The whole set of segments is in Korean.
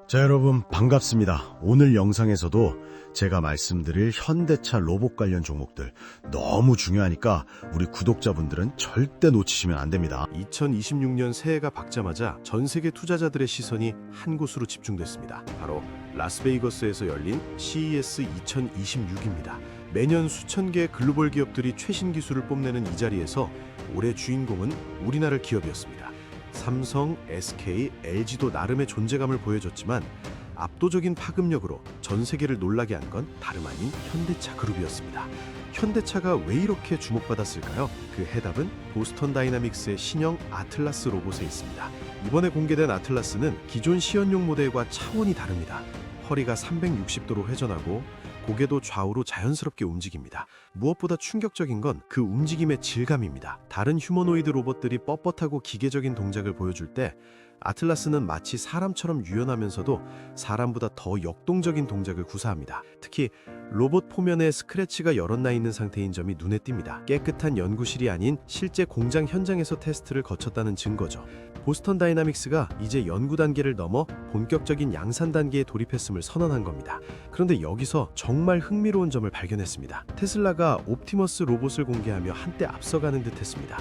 자, 여러분 반갑습니다. 오늘 영상에서도 제가 말씀드릴 현대차 로봇 관련 종목들 너무 중요하니까 우리 구독자분들은 절대 놓치시면 안 됩니다. 2026년 새해가 밝자마자 전 세계 투자자들의 시선이 한 곳으로 집중됐습니다. 바로 라스베이거스에서 열린 CES 2026입니다. 매년 수천 개의 글로벌 기업들이 최신 기술을 뽐내는 이 자리에서 올해 주인공은 우리나라 기업이었습니다. 삼성, SK, LG도 나름의 존재감을 보여줬지만 압도적인 파급력으로 전 세계를 놀라게 한 건 다름 아닌 현대차 그룹이었습니다. 현대차가 왜 이렇게 주목받았을까요? 그 해답은 보스턴 다이나믹스의 신형 아틀라스 로봇에 있습니다. 이번에 공개된 아틀라스는 기존 시연용 모델과 차원이 다릅니다. 허리가 360도로 회전하고 고개도 좌우로 자연스럽게 움직입니다. 무엇보다 충격적인 건 그 움직임의 질감입니다. 다른 휴머노이드 로봇들이 뻣뻣하고 기계적인 동작을 보여줄 때 아틀라스는 마치 사람처럼 유연하면서도 사람보다 더 역동적인 동작을 구사합니다. 특히 로봇 포면에 스크래치가 여럿 나 있는 상태인 점이 눈에 띕니다. 깨끗한 연구실이 아닌 실제 공장 현장에서 테스트를 거쳤다는 증거죠. 보스턴 다이나믹스가 이제 연구 단계를 넘어 본격적인 양산 단계에 돌입했음을 선언한 겁니다. 그런데 여기서 정말 흥미로운 점을 발견했습니다. 테슬라가 옵티머스 로봇을 공개하며 한때 앞서가는 듯했습니다.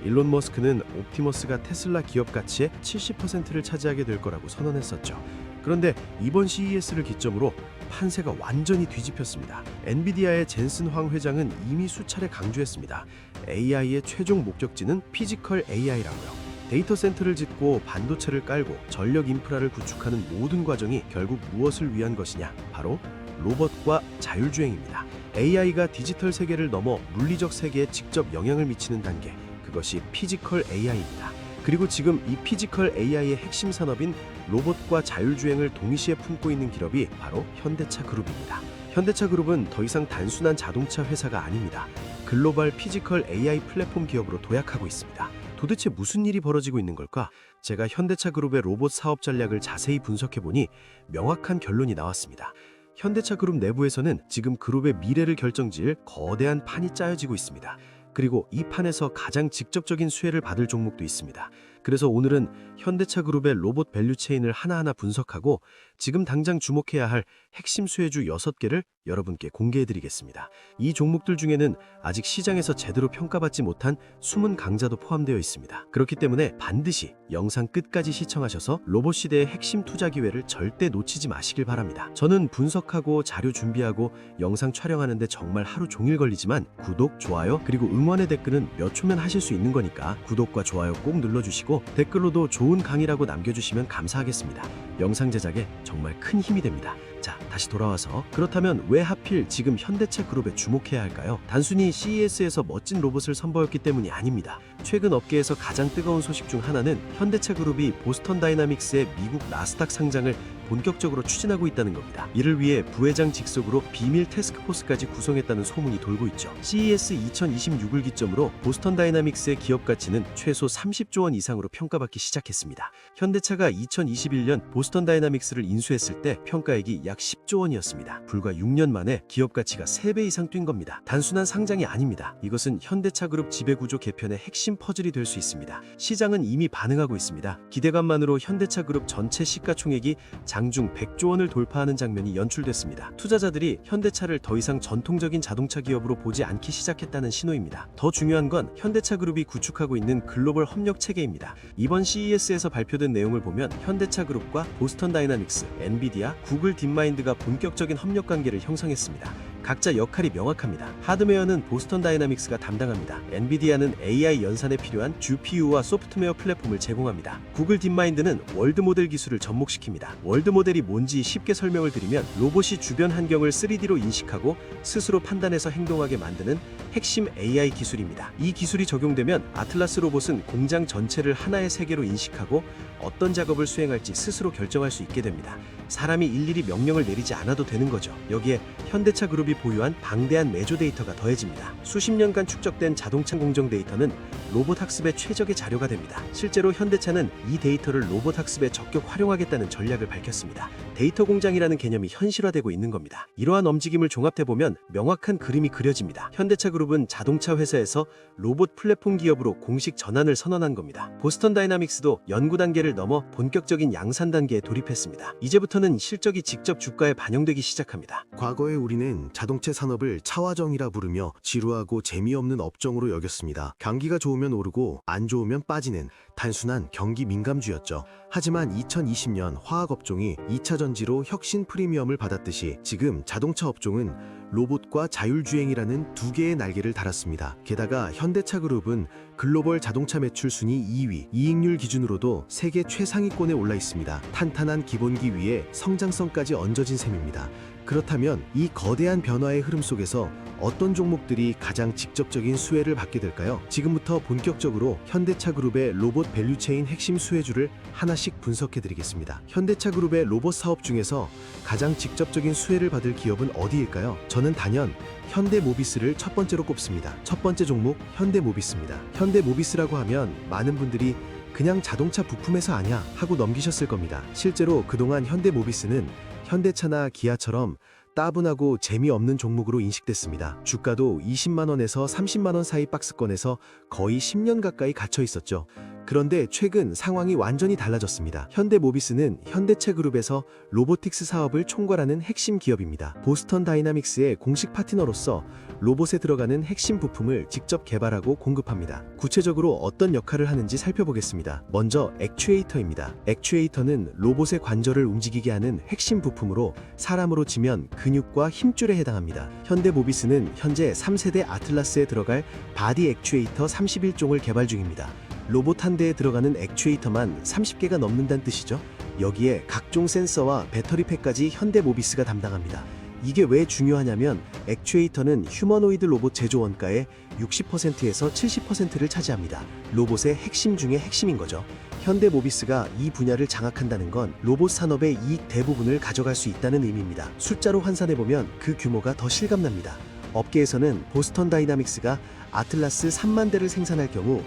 일론 머스크는 옵티머스가 테슬라 기업 가치의 70%를 차지하게 될 거라고 선언했었죠. 그런데 이번 CES를 기점으로 판세가 완전히 뒤집혔습니다. 엔비디아의 젠슨 황 회장은 이미 수차례 강조했습니다. AI의 최종 목적지는 피지컬 AI라고요. 데이터 센터를 짓고 반도체를 깔고 전력 인프라를 구축하는 모든 과정이 결국 무엇을 위한 것이냐? 바로 로봇과 자율주행입니다. AI가 디지털 세계를 넘어 물리적 세계에 직접 영향을 미치는 단계, 그것이 피지컬 AI입니다. 그리고 지금 이 피지컬 AI의 핵심 산업인 로봇과 자율주행을 동시에 품고 있는 기업이 바로 현대차 그룹입니다. 현대차 그룹은 더 이상 단순한 자동차 회사가 아닙니다. 글로벌 피지컬 AI 플랫폼 기업으로 도약하고 있습니다. 도대체 무슨 일이 벌어지고 있는 걸까? 제가 현대차 그룹의 로봇 사업 전략을 자세히 분석해보니 명확한 결론이 나왔습니다. 현대차 그룹 내부에서는 지금 그룹의 미래를 결정지을 거대한 판이 짜여지고 있습니다. 그리고 이 판에서 가장 직접적인 수혜를 받을 종목도 있습니다. 그래서 오늘은 현대차 그룹의 로봇 밸류체인을 하나하나 분석하고 지금 당장 주목해야 할 핵심 수혜주 6개를 여러분께 공개해드리겠습니다. 이 종목들 중에는 아직 시장에서 제대로 평가받지 못한 숨은 강자도 포함되어 있습니다. 그렇기 때문에 반드시 영상 끝까지 시청하셔서 로봇 시대의 핵심 투자 기회를 절대 놓치지 마시길 바랍니다. 저는 분석하고 자료 준비하고 영상 촬영하는데 정말 하루 종일 걸리지만 구독, 좋아요, 그리고 응원의 댓글은 몇 초면 하실 수 있는 거니까 구독과 좋아요 꼭 눌러주시고 댓글로도 좋은 강의라고 남겨주시면 감사하겠습니다. 영상 제작에 정말 큰 힘이 됩니다. 자, 다시 돌아와서 그렇다면 왜 하필 지금 현대차 그룹에 주목해야 할까요? 단순히 CES에서 멋진 로봇을 선보였기 때문이 아닙니다. 최근 업계에서 가장 뜨거운 소식 중 하나는 현대차 그룹이 보스턴 다이나믹스의 미국 나스닥 상장을 본격적으로 추진하고 있다는 겁니다. 이를 위해 부회장 직속으로 비밀 태스크포스까지 구성했다는 소문이 돌고 있죠. CES 2026을 기점으로 보스턴 다이나믹스의 기업 가치는 최소 30조 원 이상으로 평가받기 시작했습니다. 현대차가 2021년 보스턴 다이나믹스를 인수했을 때 평가액이 약 10조 원이었습니다. 불과 6년 만에 기업 가치가 3배 이상 뛴 겁니다. 단순한 상장이 아닙니다. 이것은 현대차 그룹 지배구조 개편의 핵심 퍼즐이 될 수 있습니다. 시장은 이미 반응하고 있습니다. 기대감만으로 현대차 그룹 전체 시가총액이 장중 100조 원을 돌파하는 장면이 연출됐습니다. 투자자들이 현대차를 더 이상 전통적인 자동차 기업으로 보지 않기 시작했다는 신호입니다. 더 중요한 건 현대차 그룹이 구축하고 있는 글로벌 협력 체계입니다. 이번 CES에서 발표된 내용을 보면 현대차 그룹과 보스턴 다이나믹스, 엔비디아, 구글 딥마인드가 본격적인 협력 관계를 형성했습니다. 각자 역할이 명확합니다. 하드웨어는 보스턴 다이나믹스가 담당합니다. 엔비디아는 AI 연산에 필요한 GPU와 소프트웨어 플랫폼을 제공합니다. 구글 딥마인드는 월드 모델 기술을 접목시킵니다. 월드 모델이 뭔지 쉽게 설명을 드리면 로봇이 주변 환경을 3D로 인식하고 스스로 판단해서 행동하게 만드는 핵심 AI 기술입니다. 이 기술이 적용되면 아틀라스 로봇은 공장 전체를 하나의 세계로 인식하고 어떤 작업을 수행할지 스스로 결정할 수 있게 됩니다. 사람이 일일이 명령을 내리지 않아도 되는 거죠. 여기에 현대차 그룹이 보유한 방대한 내조 데이터가 더해집니다. 수십 년간 축적된 자동차 공정 데이터는 로봇 학습의 최적의 자료가 됩니다. 실제로 현대차는 이 데이터를 로봇 학습에 적극 활용하겠다는 전략을 밝혔습니다. 데이터 공장이라는 개념이 현실화되고 있는 겁니다. 이러한 움직임을 종합해보면 명확한 그림이 그려집니다. 현대차 그룹 그룹은 자동차 회사에서 로봇 플랫폼 기업으로 공식 전환을 선언한 겁니다. 보스턴 다이나믹스도 연구 단계를 넘어 본격적인 양산 단계에 돌입했습니다. 이제부터는 실적이 직접 주가에 반영되기 시작합니다. 과거에 우리는 자동차 산업을 차화정이라 부르며 지루하고 재미없는 업종으로 여겼습니다. 경기가 좋으면 오르고 안 좋으면 빠지는 단순한 경기 민감주였죠. 하지만 2020년 화학 업종이 2차 전지로 혁신 프리미엄을 받았듯이 지금 자동차 업종은 로봇과 자율주행이라는 두 개의 날개를 달았습니다. 게다가 현대차 그룹은 글로벌 자동차 매출 순위 2위, 이익률 기준으로도 세계 최상위권에 올라 있습니다. 탄탄한 기본기 위에 성장성까지 얹어진 셈입니다. 그렇다면 이 거대한 변화의 흐름 속에서 어떤 종목들이 가장 직접적인 수혜를 받게 될까요? 지금부터 본격적으로 현대차 그룹의 로봇 밸류체인 핵심 수혜주를 하나씩 분석해 드리겠습니다. 현대차 그룹의 로봇 사업 중에서 가장 직접적인 수혜를 받을 기업은 어디일까요? 저는 단연 현대모비스를 첫 번째로 꼽습니다. 첫 번째 종목 현대모비스입니다. 현대모비스라고 하면 많은 분들이 그냥 자동차 부품회사 아냐 하고 넘기셨을 겁니다. 실제로 그동안 현대모비스는 현대차나 기아처럼 따분하고 재미없는 종목으로 인식됐습니다. 주가도 20만원에서 30만원 사이 박스권에서 거의 10년 가까이 갇혀 있었죠. 그런데 최근 상황이 완전히 달라졌습니다. 현대모비스는 현대차 그룹에서 로보틱스 사업을 총괄하는 핵심 기업입니다. 보스턴 다이나믹스의 공식 파트너로서 로봇에 들어가는 핵심 부품을 직접 개발하고 공급합니다. 구체적으로 어떤 역할을 하는지 살펴보겠습니다. 먼저 액추에이터입니다. 액추에이터는 로봇의 관절을 움직이게 하는 핵심 부품으로 사람으로 치면 근육과 힘줄에 해당합니다. 현대모비스는 현재 3세대 아틀라스에 들어갈 바디 액추에이터 31종을 개발 중입니다. 로봇 한 대에 들어가는 액추에이터만 30개가 넘는다는 뜻이죠. 여기에 각종 센서와 배터리팩까지 현대모비스가 담당합니다. 이게 왜 중요하냐면 액추에이터는 휴머노이드 로봇 제조 원가의 60%에서 70%를 차지합니다. 로봇의 핵심 중의 핵심인 거죠. 현대모비스가 이 분야를 장악한다는 건 로봇 산업의 이익 대부분을 가져갈 수 있다는 의미입니다. 숫자로 환산해보면 그 규모가 더 실감납니다. 업계에서는 보스턴 다이나믹스가 아틀라스 3만 대를 생산할 경우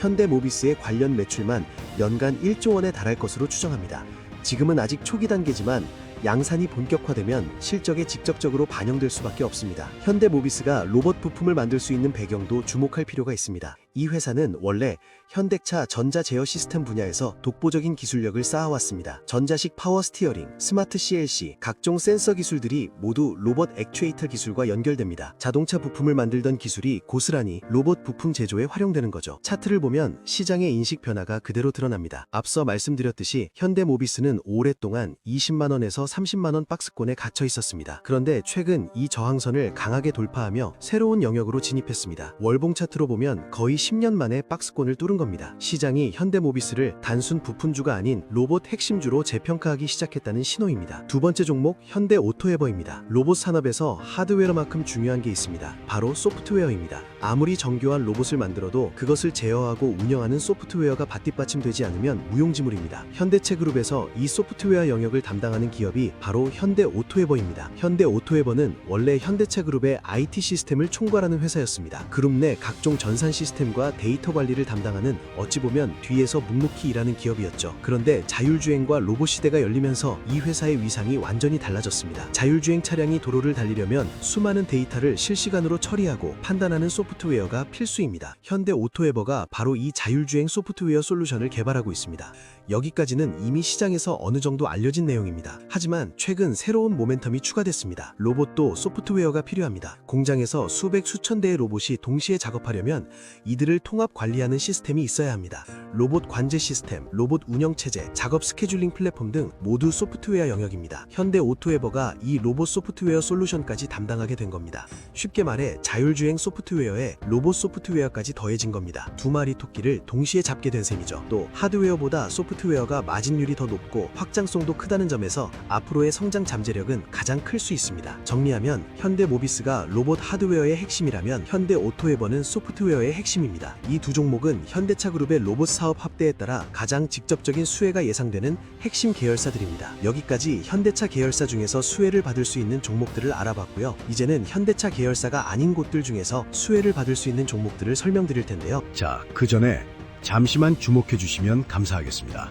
현대모비스의 관련 매출만 연간 1조 원에 달할 것으로 추정합니다. 지금은 아직 초기 단계지만 양산이 본격화되면 실적에 직접적으로 반영될 수밖에 없습니다. 현대모비스가 로봇 부품을 만들 수 있는 배경도 주목할 필요가 있습니다. 이 회사는 원래 현대차 전자 제어 시스템 분야에서 독보적인 기술력을 쌓아왔습니다. 전자식 파워 스티어링, 스마트 CLC, 각종 센서 기술들이 모두 로봇 액추에이터 기술과 연결됩니다. 자동차 부품을 만들던 기술이 고스란히 로봇 부품 제조에 활용되는 거죠. 차트를 보면 시장의 인식 변화가 그대로 드러납니다. 앞서 말씀드렸듯이 현대모비스는 오랫동안 20만원에서 30만원 박스권에 갇혀 있었습니다. 그런데 최근 이 저항선을 강하게 돌파하며 새로운 영역으로 진입했습니다. 월봉 차트로 보면 거의 10년 만에 박스권을 뚫은 겁니다. 시장이 현대모비스를 단순 부품주가 아닌 로봇 핵심주로 재평가하기 시작했다는 신호입니다. 두 번째 종목 현대오토에버입니다. 로봇 산업에서 하드웨어만큼 중요한 게 있습니다. 바로 소프트웨어입니다. 아무리 정교한 로봇을 만들어도 그것을 제어하고 운영하는 소프트웨어가 밭뒷받침되지 않으면 무용지물입니다. 현대차 그룹에서 이 소프트웨어 영역을 담당하는 기업이 바로 현대오토에버입니다. 현대오토에버는 원래 현대차 그룹의 IT 시스템을 총괄하는 회사였습니다. 그룹 내 각종 전산 시스템과 데이터 관리를 담당하는 어찌 보면 뒤에서 묵묵히 일하는 기업이었죠. 그런데 자율주행과 로봇 시대가 열리면서 이 회사의 위상이 완전히 달라졌습니다. 자율주행 차량이 도로를 달리려면 수많은 데이터를 실시간으로 처리하고 판단하는 소프트웨어가 필수입니다. 현대오토에버가 바로 이 자율주행 소프트웨어 솔루션을 개발하고 있습니다. 여기까지는 이미 시장에서 어느 정도 알려진 내용입니다. 하지만 최근 새로운 모멘텀이 추가됐습니다. 로봇도 소프트웨어가 필요합니다. 공장에서 수백 수천 대의 로봇이 동시에 작업하려면 이들을 통합 관리하는 시스템이 있어야 합니다. 로봇 관제 시스템, 로봇 운영 체제, 작업 스케줄링 플랫폼 등 모두 소프트웨어 영역입니다. 현대오토에버가 이 로봇 소프트웨어 솔루션까지 담당하게 된 겁니다. 쉽게 말해 자율주행 소프트웨어에 로봇 소프트웨어까지 더해진 겁니다. 두 마리 토끼를 동시에 잡게 된 셈이죠. 또 하드웨어보다 소프트웨어가 마진율이 더 높고 확장성도 크다는 점에서 앞으로의 성장 잠재력은 가장 클 수 있습니다. 정리하면 현대모비스가 로봇 하드웨어의 핵심이라면 현대오토에버는 소프트웨어의 핵심입니다. 이 두 종목은 현대차 그룹의 로봇 사업 합대에 따라 가장 직접적인 수혜가 예상되는 핵심 계열사들입니다. 여기까지 현대차 계열사 중에서 수혜를 받을 수 있는 종목들을 알아봤고요. 이제는 현대차 계열사가 아닌 곳들 중에서 수혜를 받을 수 있는 종목들을 설명드릴 텐데요. 자, 그 전에 잠시만 주목해 주시면 감사하겠습니다.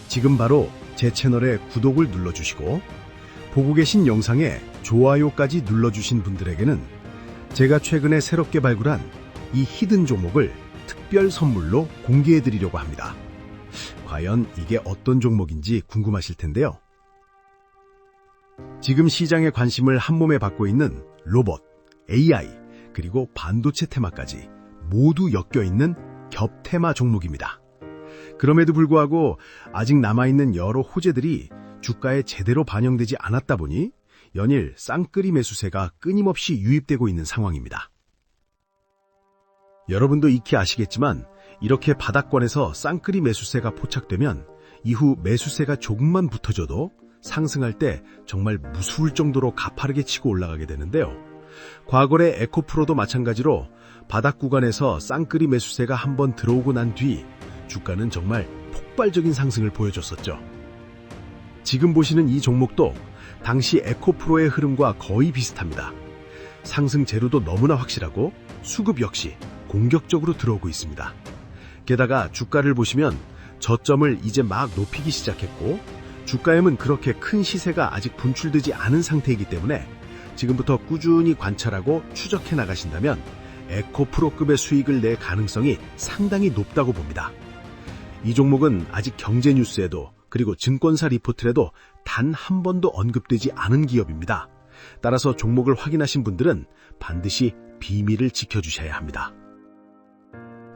지금 바로 제 채널에 구독을 눌러주시고 보고 계신 영상에 좋아요까지 눌러주신 분들에게는 제가 최근에 새롭게 발굴한 이 히든 종목을 특별 선물로 공개해드리려고 합니다. 과연 이게 어떤 종목인지 궁금하실 텐데요. 지금 시장의 관심을 한몸에 받고 있는 로봇, AI, 그리고 반도체 테마까지 모두 엮여있는 겹테마 종목입니다. 그럼에도 불구하고 아직 남아있는 여러 호재들이 주가에 제대로 반영되지 않았다 보니 연일 쌍끌이 매수세가 끊임없이 유입되고 있는 상황입니다. 여러분도 익히 아시겠지만 이렇게 바닥권에서 쌍끌이 매수세가 포착되면 이후 매수세가 조금만 붙어져도 상승할 때 정말 무서울 정도로 가파르게 치고 올라가게 되는데요. 과거의 에코프로도 마찬가지로 바닥 구간에서 쌍끌이 매수세가 한번 들어오고 난 뒤 주가는 정말 폭발적인 상승을 보여줬었죠. 지금 보시는 이 종목도 당시 에코프로의 흐름과 거의 비슷합니다. 상승 재료도 너무나 확실하고 수급 역시 공격적으로 들어오고 있습니다. 게다가 주가를 보시면 저점을 이제 막 높이기 시작했고 주가에는 그렇게 큰 시세가 아직 분출되지 않은 상태이기 때문에 지금부터 꾸준히 관찰하고 추적해 나가신다면 에코프로급의 수익을 낼 가능성이 상당히 높다고 봅니다. 이 종목은 아직 경제 뉴스에도 그리고 증권사 리포트에도 단 한 번도 언급되지 않은 기업입니다. 따라서 종목을 확인하신 분들은 반드시 비밀을 지켜주셔야 합니다.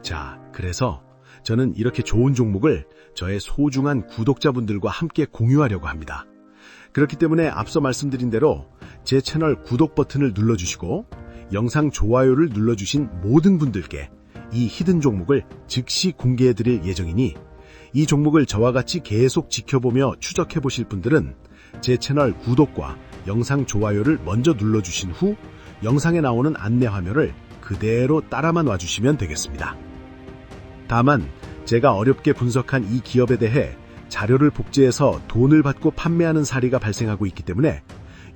자, 그래서 저는 이렇게 좋은 종목을 저의 소중한 구독자분들과 함께 공유하려고 합니다. 그렇기 때문에 앞서 말씀드린 대로 제 채널 구독 버튼을 눌러주시고 영상 좋아요를 눌러주신 모든 분들께 이 히든 종목을 즉시 공개해드릴 예정이니 이 종목을 저와 같이 계속 지켜보며 추적해보실 분들은 제 채널 구독과 영상 좋아요를 먼저 눌러주신 후 영상에 나오는 안내 화면을 그대로 따라만 와주시면 되겠습니다. 다만 제가 어렵게 분석한 이 기업에 대해 자료를 복제해서 돈을 받고 판매하는 사례가 발생하고 있기 때문에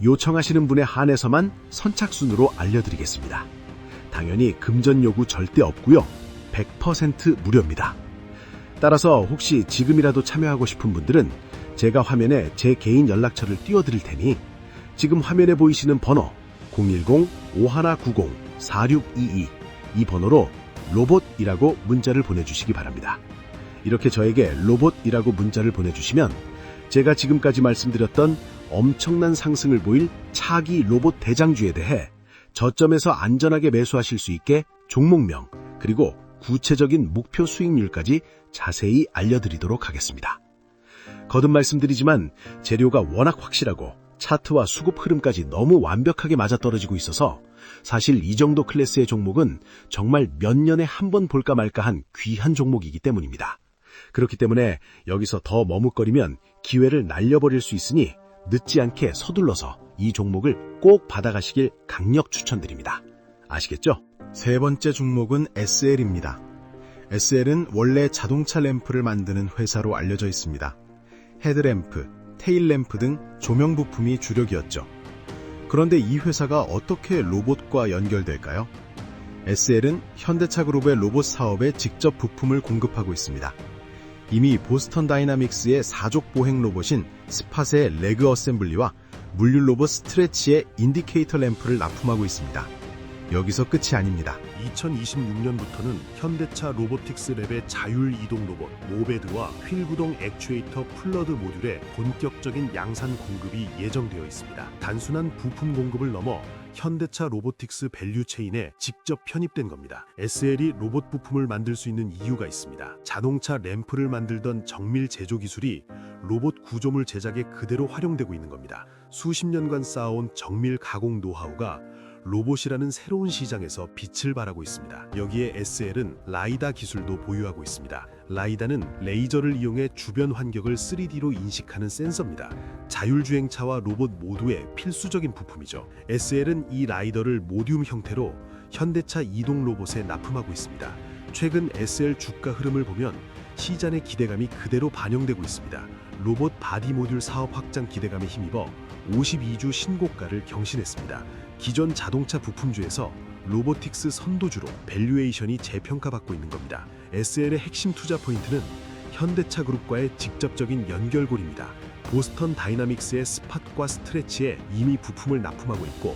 요청하시는 분에 한해서만 선착순으로 알려드리겠습니다. 당연히 금전 요구 절대 없고요. 100% 무료입니다. 따라서 혹시 지금이라도 참여하고 싶은 분들은 제가 화면에 제 개인 연락처를 띄워드릴 테니 지금 화면에 보이시는 번호 010-5190-4622 이 번호로 로봇이라고 문자를 보내주시기 바랍니다. 이렇게 저에게 로봇이라고 문자를 보내주시면 제가 지금까지 말씀드렸던 엄청난 상승을 보일 차기 로봇 대장주에 대해 저점에서 안전하게 매수하실 수 있게 종목명 그리고 구체적인 목표 수익률까지 자세히 알려드리도록 하겠습니다. 거듭 말씀드리지만 재료가 워낙 확실하고 차트와 수급 흐름까지 너무 완벽하게 맞아떨어지고 있어서 사실 이 정도 클래스의 종목은 정말 몇 년에 한 번 볼까 말까 한 귀한 종목이기 때문입니다. 그렇기 때문에 여기서 더 머뭇거리면 기회를 날려버릴 수 있으니 늦지 않게 서둘러서 이 종목을 꼭 받아가시길 강력 추천드립니다. 아시겠죠? 세 번째 종목은 SL입니다. SL은 원래 자동차 램프를 만드는 회사로 알려져 있습니다. 헤드램프, 테일램프 등 조명 부품이 주력이었죠. 그런데 이 회사가 어떻게 로봇과 연결될까요? SL은 현대차 그룹의 로봇 사업에 직접 부품을 공급하고 있습니다. 이미 보스턴 다이나믹스의 사족 보행 로봇인 스팟의 레그 어셈블리와 물류 로봇 스트레치의 인디케이터 램프를 납품하고 있습니다. 여기서 끝이 아닙니다. 2026년부터는 현대차 로보틱스 랩의 자율 이동 로봇 모베드와 휠 구동 액추에이터 플러드 모듈의 본격적인 양산 공급이 예정되어 있습니다. 단순한 부품 공급을 넘어 현대차 로보틱스 밸류 체인에 직접 편입된 겁니다. SL이 로봇 부품을 만들 수 있는 이유가 있습니다. 자동차 램프를 만들던 정밀 제조 기술이 로봇 구조물 제작에 그대로 활용되고 있는 겁니다. 수십 년간 쌓아온 정밀 가공 노하우가 로봇이라는 새로운 시장에서 빛을 발하고 있습니다. 여기에 SL은 라이다 기술도 보유하고 있습니다. 라이다는 레이저를 이용해 주변 환경을 3D로 인식하는 센서입니다. 자율주행차와 로봇 모두의 필수적인 부품이죠. SL은 이 라이더를 모듈 형태로 현대차 이동 로봇에 납품하고 있습니다. 최근 SL 주가 흐름을 보면 시장의 기대감이 그대로 반영되고 있습니다. 로봇 바디 모듈 사업 확장 기대감에 힘입어 52주 신고가를 경신했습니다. 기존 자동차 부품주에서 로보틱스 선도주로 밸류에이션이 재평가받고 있는 겁니다. SL의 핵심 투자 포인트는 현대차 그룹과의 직접적인 연결고리입니다. 보스턴 다이나믹스의 스팟과 스트레치에 이미 부품을 납품하고 있고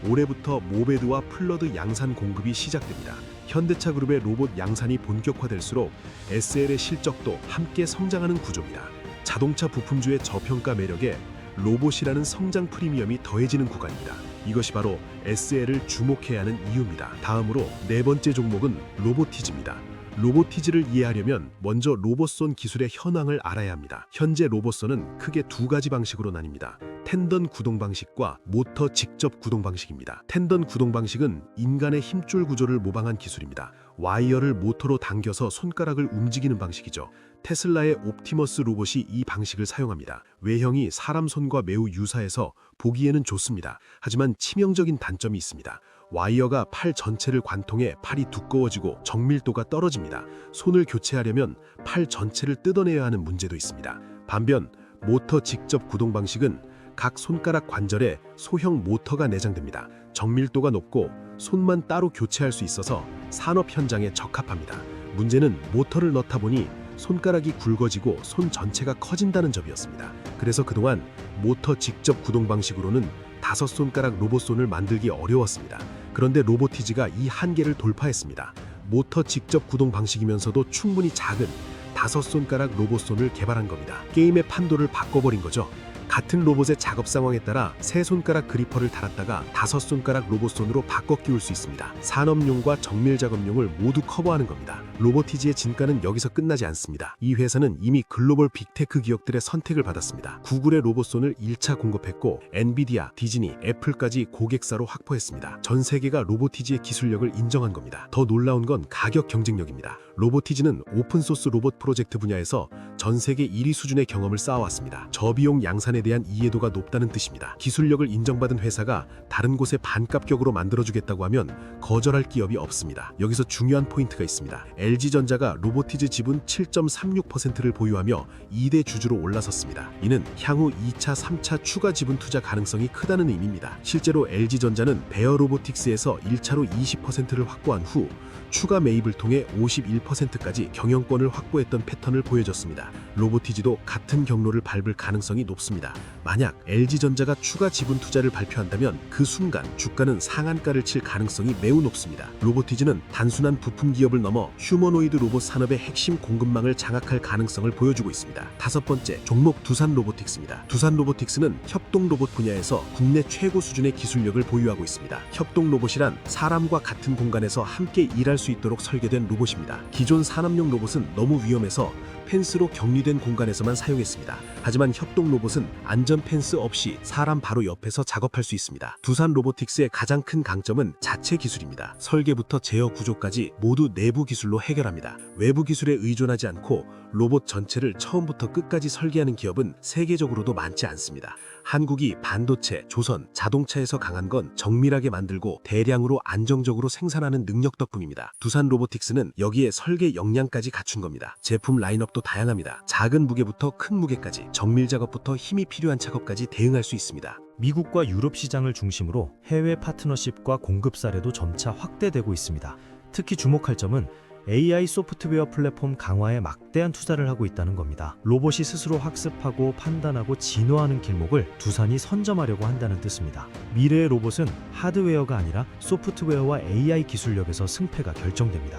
올해부터 모베드와 플러드 양산 공급이 시작됩니다. 현대차 그룹의 로봇 양산이 본격화될수록 SL의 실적도 함께 성장하는 구조입니다. 자동차 부품주의 저평가 매력에 로봇이라는 성장 프리미엄이 더해지는 구간입니다. 이것이 바로 SL을 주목해야 하는 이유입니다. 다음으로 네 번째 종목은 로보티즈입니다. 로보티즈를 이해하려면 먼저 로봇손 기술의 현황을 알아야 합니다. 현재 로봇손은 크게 두 가지 방식으로 나뉩니다. 텐던 구동 방식과 모터 직접 구동 방식입니다. 텐던 구동 방식은 인간의 힘줄 구조를 모방한 기술입니다. 와이어를 모터로 당겨서 손가락을 움직이는 방식이죠. 테슬라의 옵티머스 로봇이 이 방식을 사용합니다. 외형이 사람 손과 매우 유사해서 보기에는 좋습니다. 하지만 치명적인 단점이 있습니다. 와이어가 팔 전체를 관통해 팔이 두꺼워지고 정밀도가 떨어집니다. 손을 교체하려면 팔 전체를 뜯어내야 하는 문제도 있습니다. 반면 모터 직접 구동 방식은 각 손가락 관절에 소형 모터가 내장됩니다. 정밀도가 높고 손만 따로 교체할 수 있어서 산업 현장에 적합합니다. 문제는 모터를 넣다 보니 손가락이 굵어지고 손 전체가 커진다는 점이었습니다. 그래서 그동안 모터 직접 구동 방식으로는 5손가락 로봇손을 만들기 어려웠습니다. 그런데 로보티즈가 이 한계를 돌파했습니다. 모터 직접 구동 방식이면서도 충분히 작은 5손가락 로봇손을 개발한 겁니다. 게임의 판도를 바꿔버린 거죠. 같은 로봇의 작업 상황에 따라 3손가락 그리퍼를 달았다가 5손가락 로봇손으로 바꿔 끼울 수 있습니다. 산업용과 정밀 작업용을 모두 커버하는 겁니다. 로보티즈의 진가는 여기서 끝나지 않습니다. 이 회사는 이미 글로벌 빅테크 기업들의 선택을 받았습니다. 구글의 로봇손을 1차 공급했고 엔비디아, 디즈니, 애플까지 고객사로 확보했습니다. 전 세계가 로보티즈의 기술력을 인정한 겁니다. 더 놀라운 건 가격 경쟁력입니다. 로보티즈는 오픈소스 로봇 프로젝트 분야에서 전 세계 1위 수준의 경험을 쌓아왔습니다. 저비용 양산에 대한 이해도가 높다는 뜻입니다. 기술력을 인정받은 회사가 다른 곳에 반값격으로 만들어주겠다고 하면 거절할 기업이 없습니다. 여기서 중요한 포인트가 있습니다. LG전자가 로보티즈 지분 7.36%를 보유하며 2대 주주로 올라섰습니다. 이는 향후 2차, 3차 추가 지분 투자 가능성이 크다는 의미입니다. 실제로 LG전자는 베어 로보틱스에서 1차로 20%를 확보한 후 추가 매입을 통해 51%까지 경영권을 확보했던 패턴을 보여줬습니다. 로보티즈도 같은 경로를 밟을 가능성이 높습니다. 만약 LG전자가 추가 지분 투자를 발표한다면 그 순간 주가는 상한가를 칠 가능성이 매우 높습니다. 로보티즈는 단순한 부품 기업을 넘어 휴머노이드 로봇 산업의 핵심 공급망을 장악할 가능성을 보여주고 있습니다. 다섯 번째, 종목 두산 로보틱스입니다. 두산 로보틱스는 협동 로봇 분야에서 국내 최고 수준의 기술력을 보유하고 있습니다. 협동 로봇이란 사람과 같은 공간에서 함께 일할 수 있도록 설계된 로봇입니다. 기존 산업용 로봇은 너무 위험해서 펜스로 격리된 공간에서만 사용했습니다. 하지만 협동 로봇은 안전 펜스 없이 사람 바로 옆에서 작업할 수 있습니다. 두산 로보틱스의 가장 큰 강점은 자체 기술입니다. 설계부터 제어 구조까지 모두 내부 기술로 해결합니다. 외부 기술에 의존하지 않고 로봇 전체를 처음부터 끝까지 설계하는 기업은 세계적으로도 많지 않습니다. 한국이 반도체, 조선, 자동차에서 강한 건 정밀하게 만들고 대량으로 안정적으로 생산하는 능력 덕분입니다. 두산 로보틱스는 여기에 설계 역량까지 갖춘 겁니다. 제품 라인업도 다양합니다. 작은 무게부터 큰 무게까지, 정밀 작업부터 힘이 필요한 작업까지 대응할 수 있습니다. 미국과 유럽 시장을 중심으로 해외 파트너십과 공급 사례도 점차 확대되고 있습니다. 특히 주목할 점은 AI 소프트웨어 플랫폼 강화에 막대한 투자를 하고 있다는 겁니다. 로봇이 스스로 학습하고 판단하고 진화하는 길목을 두산이 선점하려고 한다는 뜻입니다. 미래의 로봇은 하드웨어가 아니라 소프트웨어와 AI 기술력에서 승패가 결정됩니다.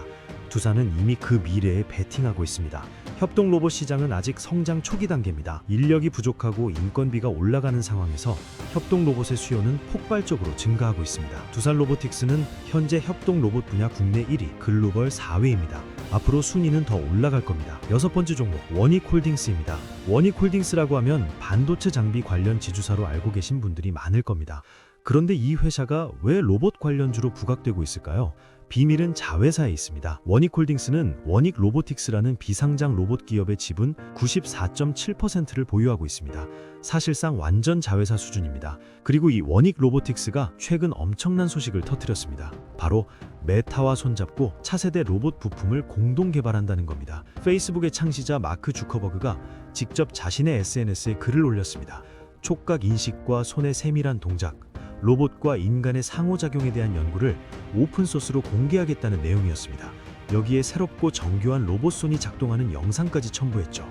두산은 이미 그 미래에 베팅하고 있습니다. 협동 로봇 시장은 아직 성장 초기 단계입니다. 인력이 부족하고 인건비가 올라가는 상황에서 협동 로봇의 수요는 폭발적으로 증가하고 있습니다. 두산 로보틱스는 현재 협동 로봇 분야 국내 1위, 글로벌 4위입니다. 앞으로 순위는 더 올라갈 겁니다. 여섯 번째 종목, 원익홀딩스입니다. 원익홀딩스라고 하면 반도체 장비 관련 지주사로 알고 계신 분들이 많을 겁니다. 그런데 이 회사가 왜 로봇 관련주로 부각되고 있을까요? 비밀은 자회사에 있습니다. 원익홀딩스는 원익 로보틱스라는 비상장 로봇 기업의 지분 94.7%를 보유하고 있습니다. 사실상 완전 자회사 수준입니다. 그리고 이 원익 로보틱스가 최근 엄청난 소식을 터뜨렸습니다. 바로 메타와 손잡고 차세대 로봇 부품을 공동 개발한다는 겁니다. 페이스북의 창시자 마크 주커버그가 직접 자신의 SNS에 글을 올렸습니다. 촉각 인식과 손의 세밀한 동작, 로봇과 인간의 상호작용에 대한 연구를 오픈소스로 공개하겠다는 내용이었습니다. 여기에 새롭고 정교한 로봇손이 작동하는 영상까지 첨부했죠.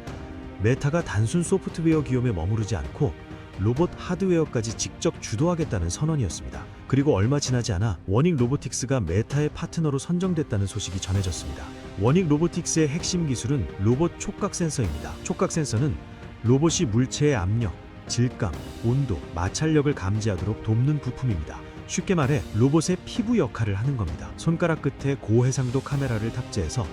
메타가 단순 소프트웨어 기업에 머무르지 않고 로봇 하드웨어까지 직접 주도하겠다는 선언이었습니다. 그리고 얼마 지나지 않아 워닉 로보틱스가 메타의 파트너로 선정됐다는 소식이 전해졌습니다. 워닉 로보틱스의 핵심 기술은 로봇 촉각 센서입니다. 촉각 센서는 로봇이 물체의 압력, 질감, 온도, 마찰력을 감지하도록 돕는 부품입니다. 쉽게 말해 로봇의 피부 역할을 하는 겁니다. 손가락 끝에 고해상도 카메라를 탑재해서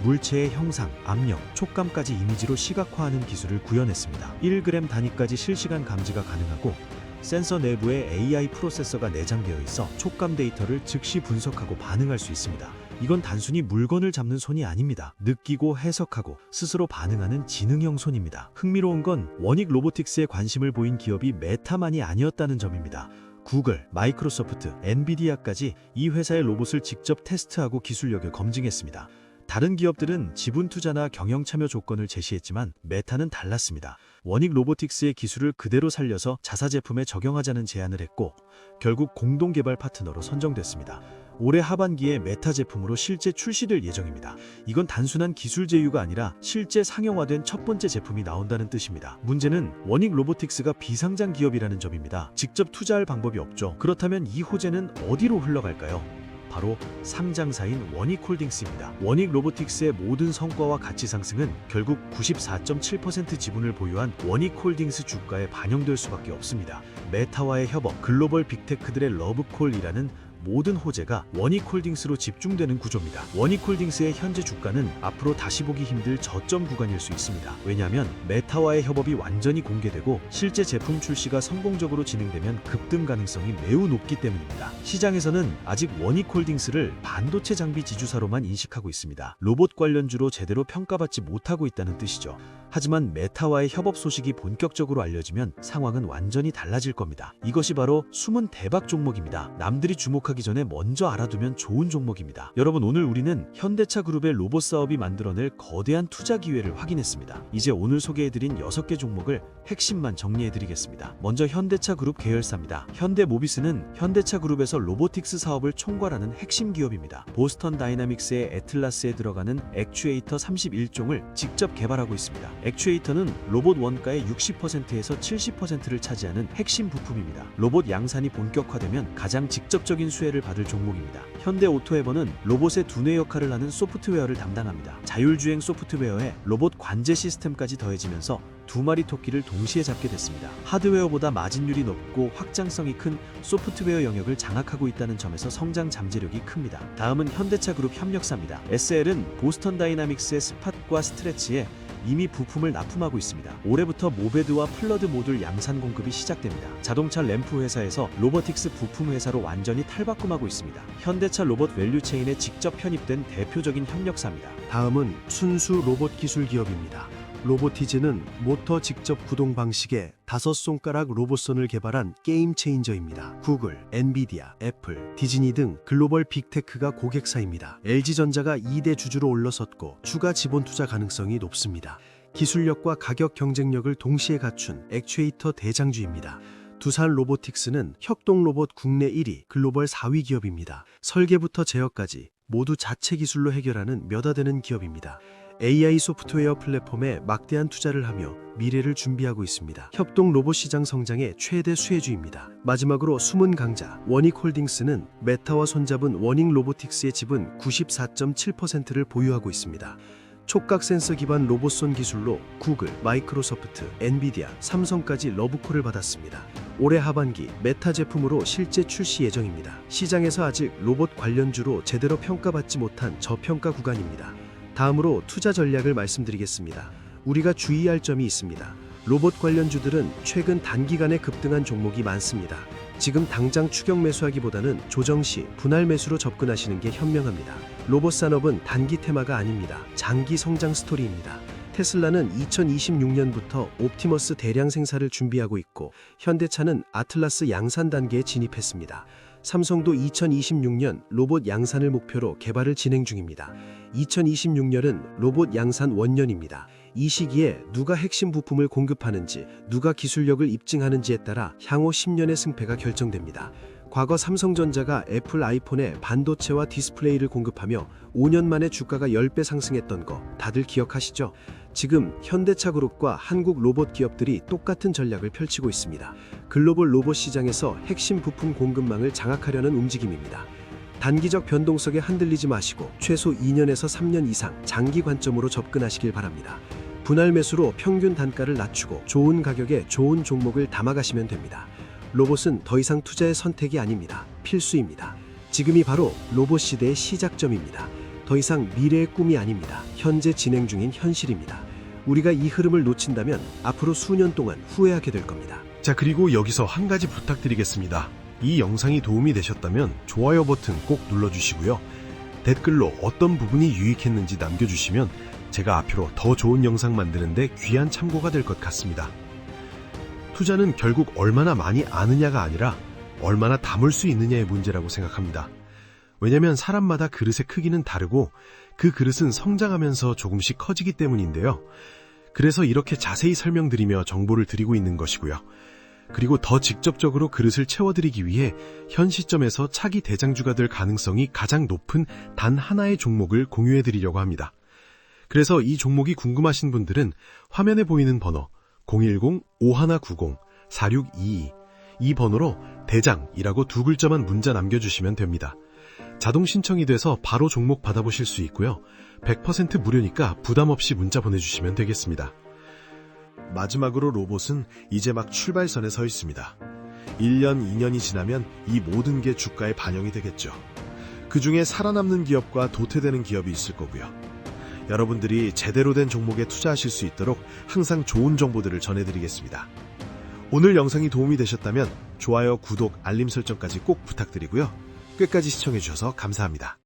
물체의 형상, 압력, 촉감까지 이미지로 시각화하는 기술을 구현했습니다. 1g 단위까지 실시간 감지가 가능하고 센서 내부에 AI 프로세서가 내장되어 있어 촉감 데이터를 즉시 분석하고 반응할 수 있습니다. 이건 단순히 물건을 잡는 손이 아닙니다. 느끼고 해석하고 스스로 반응하는 지능형 손입니다. 흥미로운 건 워닉 로보틱스에 관심을 보인 기업이 메타만이 아니었다는 점입니다. 구글, 마이크로소프트, 엔비디아까지 이 회사의 로봇을 직접 테스트하고 기술력을 검증했습니다. 다른 기업들은 지분 투자나 경영 참여 조건을 제시했지만 메타는 달랐습니다. 워닉 로보틱스의 기술을 그대로 살려서 자사 제품에 적용하자는 제안을 했고 결국 공동 개발 파트너로 선정됐습니다. 올해 하반기에 메타 제품으로 실제 출시될 예정입니다. 이건 단순한 기술 제휴가 아니라 실제 상용화된 첫 번째 제품이 나온다는 뜻입니다. 문제는 워닉 로보틱스가 비상장 기업이라는 점입니다. 직접 투자할 방법이 없죠. 그렇다면 이 호재는 어디로 흘러갈까요? 바로 상장사인 워닉홀딩스입니다. 워닉 로보틱스의 모든 성과와 가치 상승은 결국 94.7% 지분을 보유한 워닉홀딩스 주가에 반영될 수밖에 없습니다. 메타와의 협업, 글로벌 빅테크들의 러브콜이라는 모든 호재가 워닉홀딩스로 집중되는 구조입니다. 워닉홀딩스의 현재 주가는 앞으로 다시 보기 힘들 저점 구간일 수 있습니다. 왜냐하면 메타와의 협업이 완전히 공개되고 실제 제품 출시가 성공적으로 진행되면 급등 가능성이 매우 높기 때문입니다. 시장에서는 아직 워닉홀딩스를 반도체 장비 지주사로만 인식하고 있습니다. 로봇 관련주로 제대로 평가받지 못하고 있다는 뜻이죠. 하지만 메타와의 협업 소식이 본격적으로 알려지면 상황은 완전히 달라질 겁니다. 이것이 바로 숨은 대박 종목입니다. 남들이 주목하기 전에 먼저 알아두면 좋은 종목입니다. 여러분, 오늘 우리는 현대차 그룹의 로봇 사업이 만들어낼 거대한 투자 기회를 확인했습니다. 이제 오늘 소개해드린 6개 종목을 핵심만 정리해드리겠습니다. 먼저 현대차 그룹 계열사입니다. 현대모비스는 현대차 그룹에서 로보틱스 사업을 총괄하는 핵심 기업입니다. 보스턴 다이나믹스의 애틀라스에 들어가는 액추에이터 31종을 직접 개발하고 있습니다. 액추에이터는 로봇 원가의 60%에서 70%를 차지하는 핵심 부품입니다. 로봇 양산이 본격화되면 가장 직접적인 수혜를 받을 종목입니다. 현대오토에버는 로봇의 두뇌 역할을 하는 소프트웨어를 담당합니다. 자율주행 소프트웨어에 로봇 관제 시스템까지 더해지면서 두 마리 토끼를 동시에 잡게 됐습니다. 하드웨어보다 마진율이 높고 확장성이 큰 소프트웨어 영역을 장악하고 있다는 점에서 성장 잠재력이 큽니다. 다음은 현대차 그룹 협력사입니다. SL은 보스턴 다이나믹스의 스팟과 스트레치에 이미 부품을 납품하고 있습니다. 올해부터 모베드와 플러드 모듈 양산 공급이 시작됩니다. 자동차 램프 회사에서 로보틱스 부품 회사로 완전히 탈바꿈하고 있습니다. 현대차 로봇 밸류체인에 직접 편입된 대표적인 협력사입니다. 다음은 순수 로봇 기술 기업입니다. 로보티즈는 모터 직접 구동 방식의 5손가락 로봇선을 개발한 게임 체인저입니다. 구글, 엔비디아, 애플, 디즈니 등 글로벌 빅테크가 고객사입니다. LG전자가 2대 주주로 올라섰고 추가 지분 투자 가능성이 높습니다. 기술력과 가격 경쟁력을 동시에 갖춘 액추에이터 대장주입니다. 두산 로보틱스는 협동 로봇 국내 1위, 글로벌 4위 기업입니다. 설계부터 제어까지 모두 자체 기술로 해결하는 몇 안 되는 기업입니다. AI 소프트웨어 플랫폼에 막대한 투자를 하며 미래를 준비하고 있습니다. 협동 로봇 시장 성장의 최대 수혜주입니다. 마지막으로 숨은 강자 워닉홀딩스는 메타와 손잡은 워닉 로보틱스의 지분 94.7%를 보유하고 있습니다. 촉각 센서 기반 로봇손 기술로 구글, 마이크로소프트, 엔비디아, 삼성까지 러브콜을 받았습니다. 올해 하반기 메타 제품으로 실제 출시 예정입니다. 시장에서 아직 로봇 관련주로 제대로 평가받지 못한 저평가 구간입니다. 다음으로 투자 전략을 말씀드리겠습니다. 우리가 주의할 점이 있습니다. 로봇 관련주들은 최근 단기간에 급등한 종목이 많습니다. 지금 당장 추격 매수하기보다는 조정 시 분할 매수로 접근하시는 게 현명합니다. 로봇 산업은 단기 테마가 아닙니다. 장기 성장 스토리입니다. 테슬라는 2026년부터 옵티머스 대량 생산을 준비하고 있고 현대차는 아틀라스 양산 단계에 진입했습니다. 삼성도 2026년 로봇 양산을 목표로 개발을 진행 중입니다. 2026년은 로봇 양산 원년입니다. 이 시기에 누가 핵심 부품을 공급하는지, 누가 기술력을 입증하는지에 따라 향후 10년의 승패가 결정됩니다. 과거 삼성전자가 애플 아이폰에 반도체와 디스플레이를 공급하며 5년 만에 주가가 10배 상승했던 거 다들 기억하시죠? 지금 현대차그룹과 한국 로봇 기업들이 똑같은 전략을 펼치고 있습니다. 글로벌 로봇 시장에서 핵심 부품 공급망을 장악하려는 움직임입니다. 단기적 변동성에 흔들리지 마시고 최소 2년에서 3년 이상 장기 관점으로 접근하시길 바랍니다. 분할 매수로 평균 단가를 낮추고 좋은 가격에 좋은 종목을 담아가시면 됩니다. 로봇은 더 이상 투자의 선택이 아닙니다. 필수입니다. 지금이 바로 로봇 시대의 시작점입니다. 더 이상 미래의 꿈이 아닙니다. 현재 진행 중인 현실입니다. 우리가 이 흐름을 놓친다면 앞으로 수년 동안 후회하게 될 겁니다. 자, 그리고 여기서 한 가지 부탁드리겠습니다. 이 영상이 도움이 되셨다면 좋아요 버튼 꼭 눌러주시고요. 댓글로 어떤 부분이 유익했는지 남겨주시면 제가 앞으로 더 좋은 영상 만드는데 귀한 참고가 될 것 같습니다. 투자는 결국 얼마나 많이 아느냐가 아니라 얼마나 담을 수 있느냐의 문제라고 생각합니다. 왜냐면 사람마다 그릇의 크기는 다르고 그 그릇은 성장하면서 조금씩 커지기 때문인데요. 그래서 이렇게 자세히 설명드리며 정보를 드리고 있는 것이고요. 그리고 더 직접적으로 그릇을 채워드리기 위해 현 시점에서 차기 대장주가 될 가능성이 가장 높은 단 하나의 종목을 공유해드리려고 합니다. 그래서 이 종목이 궁금하신 분들은 화면에 보이는 번호 010-5190-4622 이 번호로 대장이라고 두 글자만 문자 남겨주시면 됩니다. 자동 신청이 돼서 바로 종목 받아보실 수 있고요. 100% 무료니까 부담 없이 문자 보내주시면 되겠습니다. 마지막으로 로봇은 이제 막 출발선에 서 있습니다. 1년, 2년이 지나면 이 모든 게 주가에 반영이 되겠죠. 그 중에 살아남는 기업과 도태되는 기업이 있을 거고요. 여러분들이 제대로 된 종목에 투자하실 수 있도록 항상 좋은 정보들을 전해드리겠습니다. 오늘 영상이 도움이 되셨다면 좋아요, 구독, 알림 설정까지 꼭 부탁드리고요. 끝까지 시청해주셔서 감사합니다.